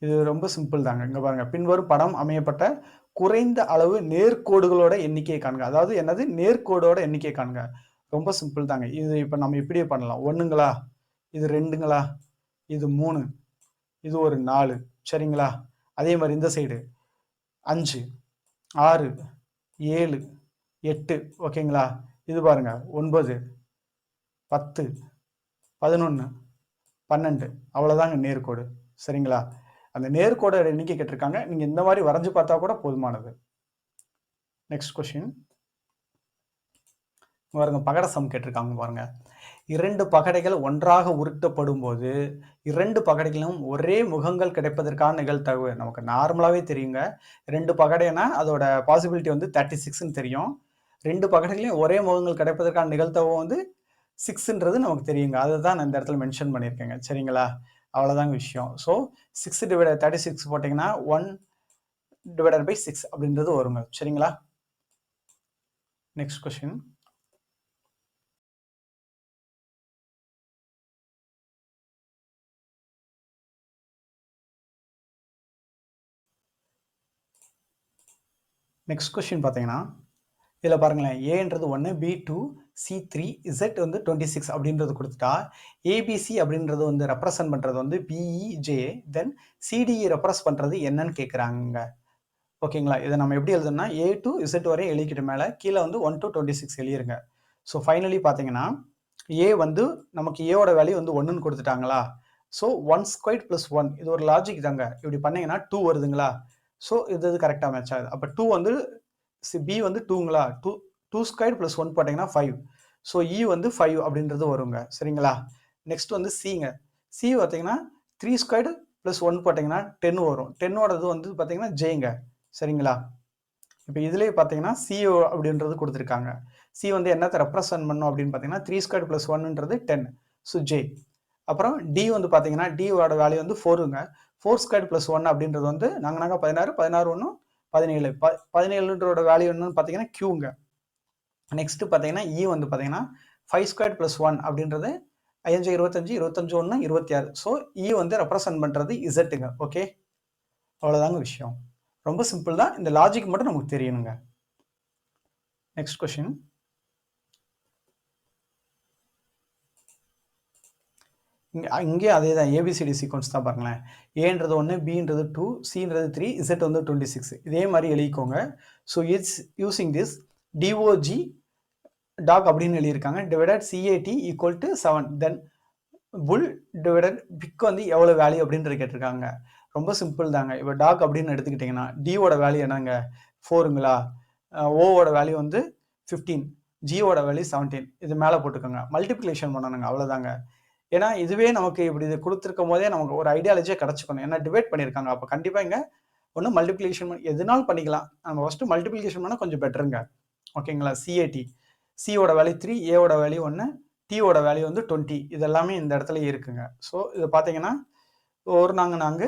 இது ரொம்ப சிம்பிள் தாங்க. இங்கே பாருங்க, பின்வரும் படம் அமையப்பட்ட குறைந்த அளவு நேர்கோடுகளோட எண்ணிக்கையை காண்க. அதாவது என்னது, நேர்கோடோட எண்ணிக்கையை காண்க. ரொம்ப சிம்பிள் தாங்க. இது இப்போ நம்ம இப்படியே பண்ணலாம். 1ங்களா, இது 2ங்களா, இது 3, இது ஒரு 4. சரிங்களா. அதே மாதிரி இந்த சைடு 5, 6, 7, 8. ஓகேங்களா. இது பாருங்க 9, 10, 11, 12. அவ்வளோதாங்க நேர்கோடு. சரிங்களா. அந்த நேர்கோட எண்ணிக்கை கேட்டிருக்காங்க. நீங்கள் இந்த மாதிரி வரைஞ்சு பார்த்தா கூட போதுமானது. நெக்ஸ்ட் கொஸ்டின் பாருங்க, பகட சம் கேட்டிருக்காங்க பாருங்க. 2 பகடைகள் ஒன்றாக உருட்டப்படும் போது 2 பகடைகளும் ஒரே முகங்கள் கிடைப்பதற்கான நிகழ்தகவு நமக்கு நார்மலாகவே தெரியுங்க. 2 பகடைனா அதோட பாசிபிலிட்டி வந்து 36ன்னு தெரியும். 2 பகடைகளையும் ஒரே முகங்கள் கிடைப்பதற்கான நிகழ்தகவு வந்து 6ன்றது நமக்கு தெரியுங்க. அதை தான் நான் இந்த இடத்துல மென்ஷன் பண்ணியிருக்கேங்க. சரிங்களா. அவ்வளோதாங்க விஷயம். ஸோ 6 / 36 போட்டிங்கன்னா 1/6 அப்படின்றது வருங்க. சரிங்களா. Next question. நெக்ஸ்ட் கொஸ்டின் பார்த்தீங்கன்னா இதில் பாருங்களேன், ஏன்றது 1, B 2, C 3, Z வந்து 26 அப்படின்றது கொடுத்துட்டா ஏபிசி அப்படின்றது வந்து ரெப்ரசன்ட் பண்ணுறது வந்து பிஇஜே, தென் சிடிஇ ரெப்ரஸ் பண்ணுறது என்னன்னு கேட்குறாங்க. ஓகேங்களா. இதை நம்ம எப்படி எழுதணும்னா A to Z வரையும் எழுதிக்கிட்டு மேலே கீழே வந்து 1 to 26 எழுதிருங்க. ஸோ ஃபைனலி பார்த்தீங்கன்னா ஏ வந்து நமக்கு ஏவோட வேல்யூ வந்து 1ன்னு கொடுத்துட்டாங்களா. ஸோ 1² + 1 இது ஒரு லாஜிக் தாங்க. இப்படி பண்ணீங்கன்னா 2 வருதுங்களா. ஸோ இது கரெக்டாக மேட்ச் ஆகுது. அப்போ 2 வந்து பி வந்து 2ங்களா. 2² + 1 போட்டிங்கன்னா 5. ஸோ இ வந்து 5 அப்படின்றது வருங்க. சரிங்களா. நெக்ஸ்ட் வந்து சிங்க. சி பார்த்தீங்கன்னா 3² + 1 போட்டிங்கன்னா 10 வரும். 10ஓடது வந்து பார்த்தீங்கன்னா ஜேங்க. சரிங்களா. இப்போ இதுலேயே பார்த்தீங்கன்னா சி அப்படின்றது கொடுத்துருக்காங்க. சி வந்து என்னத்தை ரெப்ரசன்ட் பண்ணும் அப்படின்னு பார்த்தீங்கன்னா 3² + 1ன்றது 10. So J. அப்புறம் டி வந்து பார்த்தீங்கன்னா டியோட வேல்யூ வந்து 4ங்க. 4² + 1 அப்படின்றது வந்து நாங்கள் 16, 16 1 17. 17ன்றோட வேல்யூ என்னன்னு பார்த்தீங்கன்னா கியூங்க. நெக்ஸ்ட் பார்த்தீங்கன்னா இ வந்து பார்த்தீங்கன்னா 5² + 1 அப்படின்றது 5 25 25 1 26. ஸோ இ வந்து ரெப்ரசன்ட் பண்ணுறது இசட்டுங்க. ஓகே. அவ்வளோதாங்க விஷயம். ரொம்ப சிம்பிள் தான். இந்த லாஜிக் மட்டும் நமக்கு தெரியணுங்க. Next question. இங்கேயும் அதே தான், ஏபிசிடி சீக்வன்ஸ் தான் பாருங்களேன். ஏன்றது 1, பின்றது 2, சின்றது 3, இசட் வந்து 26. இதே மாதிரி எழுதிக்கோங்க. So it's using this DOG dog அப்படின்னு எழுதியிருக்காங்க. Divided CAT equal to 7. Then full divided big வந்து எவ்வளோ வேல்யூ அப்படின்றது கேட்டிருக்காங்க. ரொம்ப சிம்பிள் தாங்க. இப்போ டாக் அப்படின்னு எடுத்துக்கிட்டிங்கன்னா டியோட வேல்யூ என்னங்க 4ங்களா, ஓவோட வேல்யூ வந்து 15, ஜியோட வேல்யூ 17. இது மேலே போட்டுக்கோங்க. மல்டிப்ளிகேஷன் பண்ணணுங்க, அவ்வளோதாங்க. ஏன்னா இதுவே நமக்கு இப்படி இது கொடுத்துருக்கும் போதே நமக்கு ஒரு ஐடியாலஜியே கிடச்சிக்கணும். ஏன்னா டிவைட் பண்ணியிருக்காங்க. அப்போ கண்டிப்பாக இங்கே ஒன்று மல்டிப்ளிகேஷன் எதுனாலும் பண்ணிக்கலாம். நம்ம ஃபஸ்ட்டு மல்டிப்ளிகேஷன் பண்ணால் கொஞ்சம் பெட்டருங்க. ஓகேங்களா. சிஏடி, சியோட வேல்யூ 3, ஏவோட வேல்யூ 1, டியோட வேல்யூ வந்து 20. இது எல்லாமே இந்த இடத்துல இருக்குங்க. ஸோ இது பார்த்தீங்கன்னா ஒரு நாங்க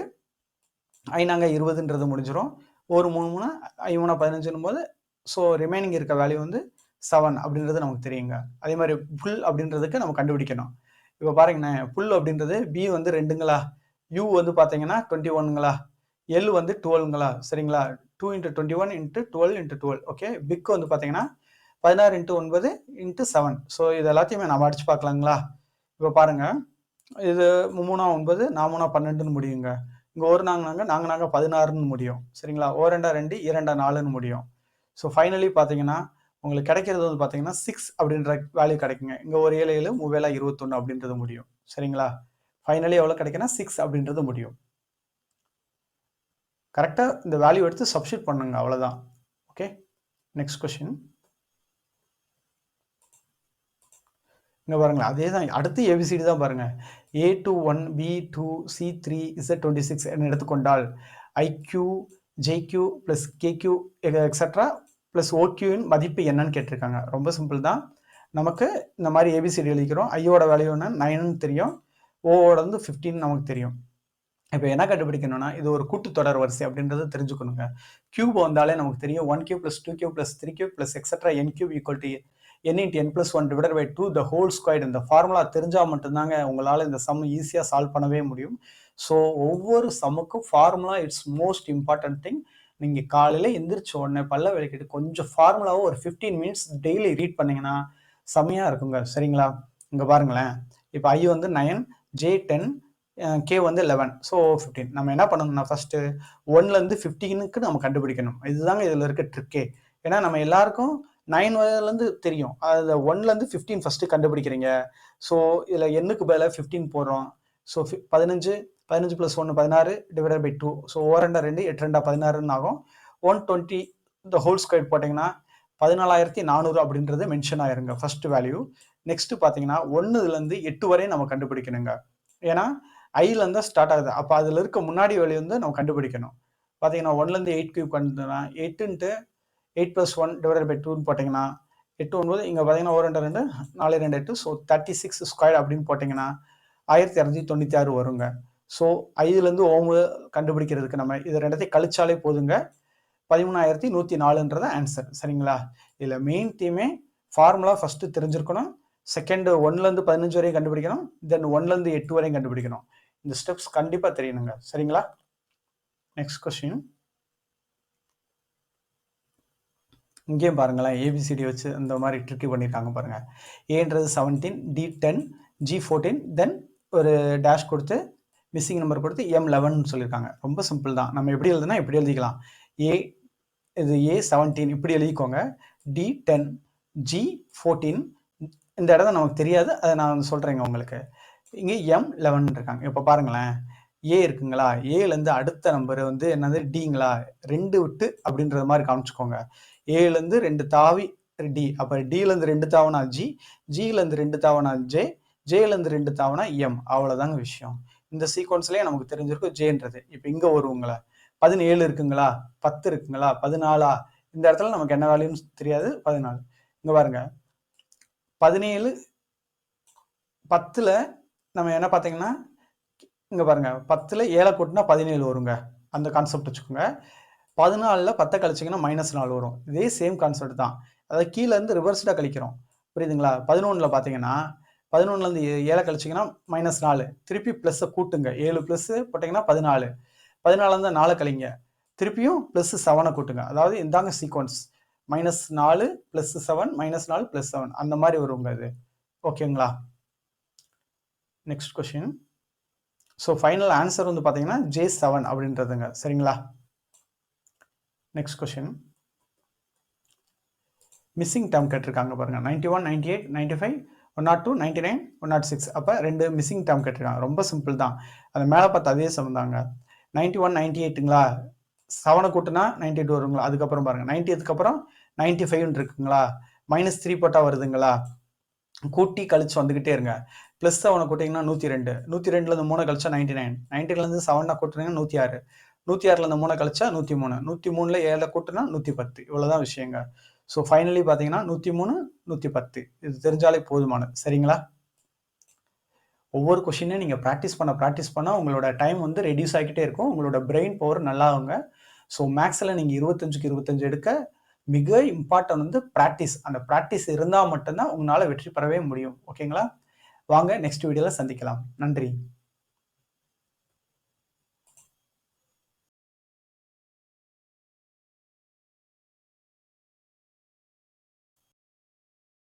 ஐநாங்க 20ன்றது முடிஞ்சிடும். ஒரு 3 3 15 போது ஸோ ரிமைனிங் இருக்க வேல்யூ வந்து 7 அப்படின்றது நமக்கு தெரியுங்க. அதே மாதிரி புல் அப்படின்றதுக்கு நம்ம கண்டுபிடிக்கணும். இப்போ பாருங்கண்ணே, புல் அப்படின்றது பி வந்து 2ங்களா, யூ வந்து பார்த்தீங்கன்னா 21ங்களா, எல் வந்து 12ங்களா, சரிங்களா. 2 × 21 × 12 × 12. ஓகே. பிக் வந்து பார்த்தீங்கன்னா 16 × 9 × 7. ஸோ இது எல்லாத்தையுமே நம்ம அடிச்சு பார்க்கலாங்களா. இப்போ பாருங்க, இது 3 9, 4 12ன்னு முடியுங்க. இங்கே ஒரு நாங்க 16ன்னு முடியும், சரிங்களா. ஓ 2 2, 2 4ன்னு முடியும். ஸோ ஃபைனலி பார்த்தீங்கன்னா உங்களுக்கு கிடைக்கிறது வந்து பார்த்தீங்கன்னா 6 அப்படின்ற வேல்யூ கிடைக்குங்க. இங்கே ஒரு 7 7 3 21 அப்படின்றது முடியும், சரிங்களா. ஃபைனலி எவ்வளோ கிடைக்குன்னா 6 அப்படின்றது முடியும். கரெக்டாக இந்த வேல்யூ எடுத்து சப்ஸ்டியூட் பண்ணுங்க, அவ்வளோதான். ஓகே. Next question. இங்கே பாருங்களேன், அதே தான். அடுத்து ஏபிசிடி தான் பாருங்கள். A21, B2, C3, Z26 என எடுத்துக்கொண்டால் IQ, JQ plus KQ extra plus ஓக்யூவின் மதிப்பு என்னன்னு கேட்டிருக்காங்க. ரொம்ப சிம்பிள் தான். நமக்கு இந்த மாதிரி ஏபிசிடி எழுதிக்கிறோம். ஐயோட வேல்யூ என்ன 9ன்னு தெரியும், ஓவோட வந்து 15 நமக்கு தெரியும். இப்போ என்ன கண்டுபிடிக்கணும்னா இது ஒரு கூட்டுத்தொடர் வரிசை அப்படின்றது தெரிஞ்சுக்கணுங்க. கியூப் வந்தாலே நமக்கு தெரியும் 1³ + 2³ + 3³ + extra n³ = n × n + 1 / 2 the whole squared. இந்த ஃபார்முலா தெரிஞ்சால் மட்டும்தாங்க உங்களால் இந்த சம் ஈஸியாக சால்வ் பண்ணவே முடியும். ஸோ ஒவ்வொரு சம்முக்கும் formula it's most important thing. நீங்கள் காலையில் எந்திரிச்ச உடனே பல்ல விளக்கிட்டு கொஞ்சம் ஃபார்முலாவை ஒரு 15 மினிட்ஸ் டெய்லி ரீட் பண்ணிங்கன்னா செம்மையாக இருக்குங்க, சரிங்களா. இங்கே பாருங்களேன், இப்போ ஐ வந்து 9, ஜே 10, கே வந்து 11, ஸோ 15. நம்ம என்ன பண்ணணும்னா ஃபஸ்ட்டு 1லேருந்து 15க்கு நம்ம கண்டுபிடிக்கணும். இதுதாங்க இதில் இருக்க ட்ரிக்கே. ஏன்னா நம்ம எல்லாருக்கும் 9 தெரியும். அதில் 1லேருந்து 15 ஃபஸ்ட்டு கண்டுபிடிக்கிறீங்க. ஸோ இதில் எண்ணுக்கு பதிலாக 15 போடுறோம். ஸோ 15 15 + 1 16 / 2. ஸோ 2 2 8 2 16ன்னு ஆகும். 120 the whole squared போட்டிங்கன்னா 14400 அப்படின்றது மென்ஷன் ஆயிருங்க ஃபர்ஸ்ட் வேல்யூ. நெக்ஸ்ட் பார்த்தீங்கன்னா 1லேருந்து 8 வரை நம்ம கண்டுபிடிக்கணுங்க. ஏன்னா ஐலேருந்து தான் ஸ்டார்ட் ஆகுது. அப்போ அதில் இருக்க முன்னாடி வேல்யூ வந்து நம்ம கண்டுபிடிக்கணும். பார்த்தீங்கன்னா 1லேருந்து 8³ வந்துன்னா 8 × 8 + 1 / 2ன்னு போட்டிங்கன்னா 8 9, இங்கே பார்த்தீங்கன்னா 1 2 2 4 2 8, ஸோ 36 ஸ்கொயர் அப்படின்னு போட்டிங்கன்னா 1296 வருங்க. ஸோ ஐதுலேருந்து ஓமு கண்டுபிடிக்கிறதுக்கு நம்ம இது ரெண்டத்தையும் கழிச்சாலே போதுங்க. 13104ன்றது ஆன்சர், சரிங்களா. இதில் மெயின் தீமே ஃபார்முலா ஃபஸ்ட்டு தெரிஞ்சிருக்கணும். செகண்ட் 1லேருந்து 15 வரையும் கண்டுபிடிக்கணும். தென் 1லேருந்து 8 வரையும் கண்டுபிடிக்கணும். இந்த ஸ்டெப்ஸ் கண்டிப்பாக தெரியணுங்க, சரிங்களா. Next question. இங்கேயும் பாருங்களேன், ஏபிசிடி வச்சு இந்த மாதிரி ட்ரிக்கி பண்ணியிருக்காங்க பாருங்கள். ஏன்றது 17, டி 10, ஜி 14, தென் ஒரு டேஷ் கொடுத்து மிஸ்ஸிங் நம்பர் கொடுத்து M11 சொல்லியிருக்காங்க. ரொம்ப சிம்பிள் தான். நம்ம எப்படி எழுதுனா எப்படி எழுதிக்கலாம். இது A17 இப்படி எழுதிக்கோங்க. D10, G14, இந்த இடம் நமக்கு தெரியாது, அதை நான் சொல்கிறேங்க உங்களுக்கு. இங்கே M11 இருக்காங்க. இப்போ பாருங்களேன், ஏ இருக்குங்களா, ஏலேருந்து அடுத்த நம்பர் வந்து என்னது டிங்களா, 2 விட்டு அப்படின்றது மாதிரி காமிச்சுக்கோங்க. ஏலேருந்து 2 தாவி டி, அப்போ டிலேருந்து 2 தாவனா ஜி, ஜிலேருந்து 2 தாவனா ஜே, ஜேலேருந்து 2 தாவனா எம். அவ்வளோதாங்க விஷயம். இந்த சீக்வன்ஸ்லேயே நமக்கு தெரிஞ்சிருக்கும் ஜேன்றது. இப்போ இங்கே வருவங்களா, 17 இருக்குங்களா, 10 இருக்குங்களா, 14, இந்த இடத்துல நமக்கு என்ன வேல்யூன்னு தெரியாது. 14 இங்கே பாருங்க, 17 10ல் நம்ம என்ன பார்த்தீங்கன்னா இங்கே பாருங்க, 10ல் 7 கூட்டினா 17 வருங்க. அந்த கான்செப்ட் வச்சுக்கோங்க. 14ல் 10 கழிச்சிங்கன்னா -4 வரும். இதே சேம் கான்செப்ட் தான். அதாவது கீழேருந்து ரிவர்ஸ்டாக கழிக்கிறோம், புரியுதுங்களா. 11ல் பார்த்தீங்கன்னா 11லேருந்து 7 கழிச்சிங்கன்னா -4, திருப்பி ப்ளஸ்ஸை கூட்டுங்க. 7 ப்ளஸ் போட்டிங்கன்னா 14, 14 4 கழிங்க, திருப்பியும் ப்ளஸ் 7 கூட்டுங்க. அதாவது இந்தாங்க சீக்வன்ஸ் -4 + 7 -4 + 7 அந்த மாதிரி வருங்க இது. ஓகேங்களா? Next question. So final answer வந்து பார்த்தீங்கன்னா J7 அப்படின்றதுங்க. சரிங்களா? Next question. மிஸ்ஸிங் டேர்ம் கேட்டிருக்காங்க பாருங்க. 91, 98, 95, 102, 99, 106. அப்போ 2 மிஸ்ஸிங் டேர்ம் கேட்டிருக்காங்க. ரொம்ப சிம்பிள் தான். அது மேலே பார்த்து அதே சம் தாங்க. 91, 98ங்களா, 7 கூட்டினா 98 வருங்களா. அதுக்கப்புறம் பாருங்க 90க்கு அப்புறம் 95 இருக்குங்களா, -3 போட்டால் வருதுங்களா. கூட்டி கழிச்சு வந்துகிட்டே இருங்க. ப்ளஸ் 7 கூட்டிங்கன்னா 102, 102லேருந்து 3 கழிச்சா 99, 90லேருந்து 7 கூட்டினீங்கன்னா 106, 106லேருந்து 3 கழிச்சா 103, 103ல 7 கூட்டினா 110. இவ்வளோதான் விஷயங்க. ஸோ ஃபைனலி பார்த்தீங்கன்னா 103, 110 இது தெரிஞ்சாலே போதுமானது. சரிங்களா? ஒவ்வொரு கொஷினையும் நீங்கள் ப்ராக்டிஸ் பண்ண உங்களோட டைம் வந்து ரெடியூஸ் ஆகிக்கிட்டே இருக்கும். உங்களோட பிரெயின் பவர் நல்லா ஆகுங்க. ஸோ மேக்ஸில் நீங்கள் 25க்கு 25 எடுக்க மிக இம்பார்ட்டன்ட் வந்து ப்ராக்டிஸ். அந்த ப்ராக்டிஸ் இருந்தால் மட்டும்தான் உங்களால் வெற்றி பெறவே முடியும். ஓகேங்களா? வாங்க நெக்ஸ்ட் வீடியோவில் சந்திக்கலாம். நன்றி.